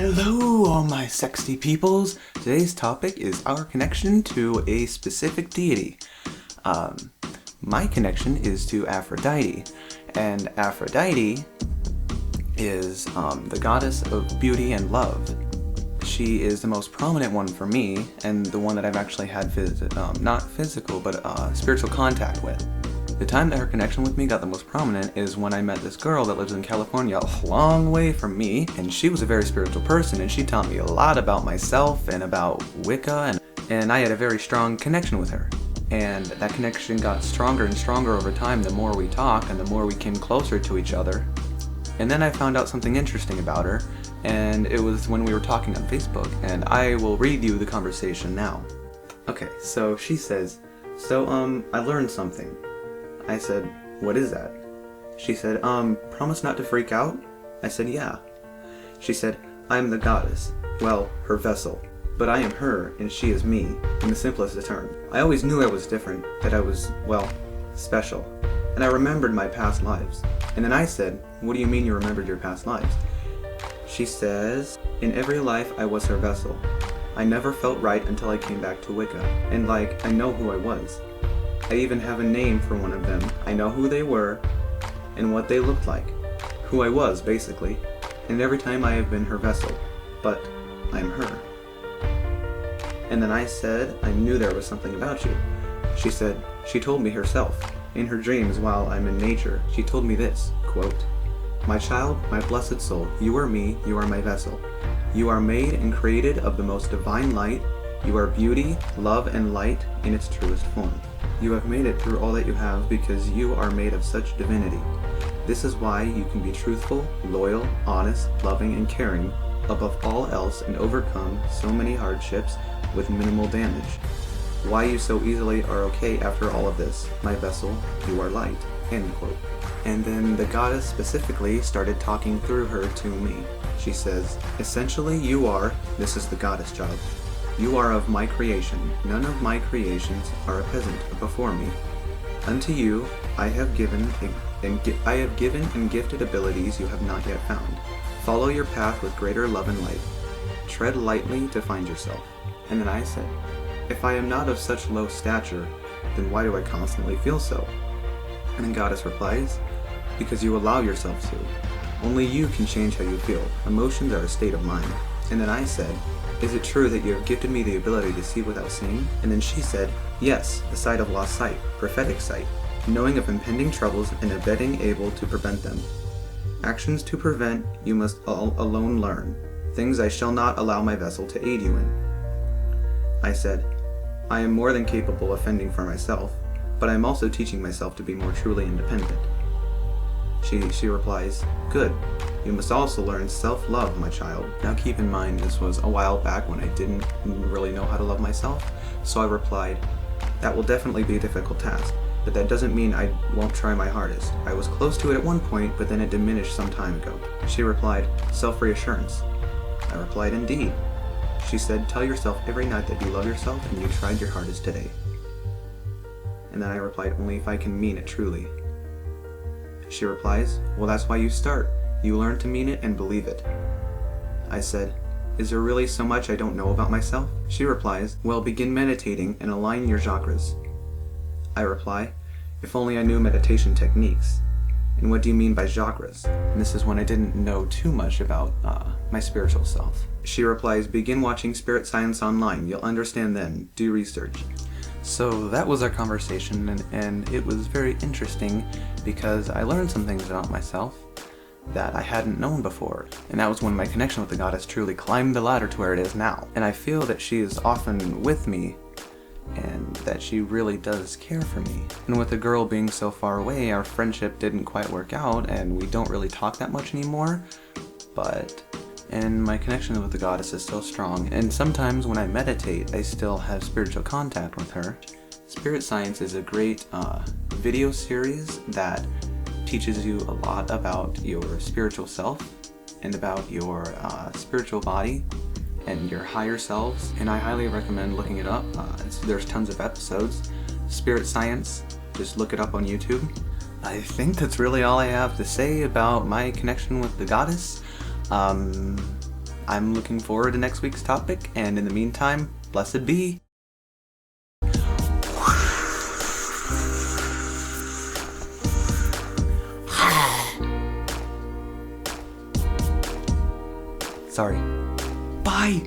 Hello, all my sexy peoples. Today's topic is our connection to a specific deity. My connection is to Aphrodite, and Aphrodite is the goddess of beauty and love. She is the most prominent one for me, and the one that I've actually had not physical, but spiritual contact with. The time that her connection with me got the most prominent is when I met this girl that lives in California, a long way from me, and she was a very spiritual person, and she taught me a lot about myself and about Wicca, and I had a very strong connection with her. And that connection got stronger and stronger over time the more we talked and the more we came closer to each other. And then I found out something interesting about her, and it was when we were talking on Facebook, and I will read you the conversation now. Okay, so she says, I learned something. I said, what is that? She said, promise not to freak out? I said, yeah. She said, I am the goddess. Well, her vessel. But I am her, and she is me, in the simplest of terms. I always knew I was different, that I was, special. And I remembered my past lives. And then I said, what do you mean you remembered your past lives? She says, in every life I was her vessel. I never felt right until I came back to Wicca. And I know who I was. I even have a name for one of them. I know who they were and what they looked like. Who I was, basically. And every time I have been her vessel. But I'm her. And then I said, I knew there was something about you. She said, she told me herself. In her dreams while I'm in nature, she told me this, quote, my child, my blessed soul, you are me, you are my vessel. You are made and created of the most divine light. You are beauty, love, and light in its truest form. You have made it through all that you have because you are made of such divinity. This is why you can be truthful, loyal, honest, loving, and caring above all else and overcome so many hardships with minimal damage. Why you so easily are okay after all of this. My vessel, you are light. End quote. And then the goddess specifically started talking through her to me. She says, essentially you are, this is the goddess job, you are of my creation. None of my creations are a peasant before me. Unto you I have given and gifted abilities you have not yet found. Follow your path with greater love and light. Tread lightly to find yourself. And then I said, if I am not of such low stature, then why do I constantly feel so? And then Goddess replies, because you allow yourself to. Only you can change how you feel. Emotions are a state of mind. And then I said, is it true that you have gifted me the ability to see without seeing? And then she said, yes, the sight of lost sight, prophetic sight, knowing of impending troubles and abetting able to prevent them. Actions to prevent you must all alone learn, things I shall not allow my vessel to aid you in. I said, I am more than capable of fending for myself, but I am also teaching myself to be more truly independent. She replies, good. You must also learn self-love, my child. Now keep in mind, this was a while back when I didn't really know how to love myself, so I replied, that will definitely be a difficult task, but that doesn't mean I won't try my hardest. I was close to it at one point, but then it diminished some time ago. She replied, self-reassurance. I replied, indeed. She said, tell yourself every night that you love yourself and you tried your hardest today. And then I replied, only if I can mean it truly. She replies, well, that's why you start. You learn to mean it and believe it. I said, is there really so much I don't know about myself? She replies, well, begin meditating and align your chakras. I reply, if only I knew meditation techniques. And what do you mean by chakras? And this is when I didn't know too much about my spiritual self. She replies, begin watching Spirit Science online. You'll understand then. Do research. So that was our conversation, and it was very interesting because I learned some things about myself that I hadn't known before. And that was when my connection with the goddess truly climbed the ladder to where it is now. And I feel that she is often with me and that she really does care for me. And with the girl being so far away, our friendship didn't quite work out and we don't really talk that much anymore. And my connection with the goddess is still strong, and sometimes when I meditate, I still have spiritual contact with her. Spirit Science is a great video series that teaches you a lot about your spiritual self and about your spiritual body and your higher selves, and I highly recommend looking it up. There's tons of episodes. Spirit Science, just look it up on YouTube. I think that's really all I have to say about my connection with the goddess. I'm looking forward to next week's topic, and in the meantime, blessed be. Sorry. Bye!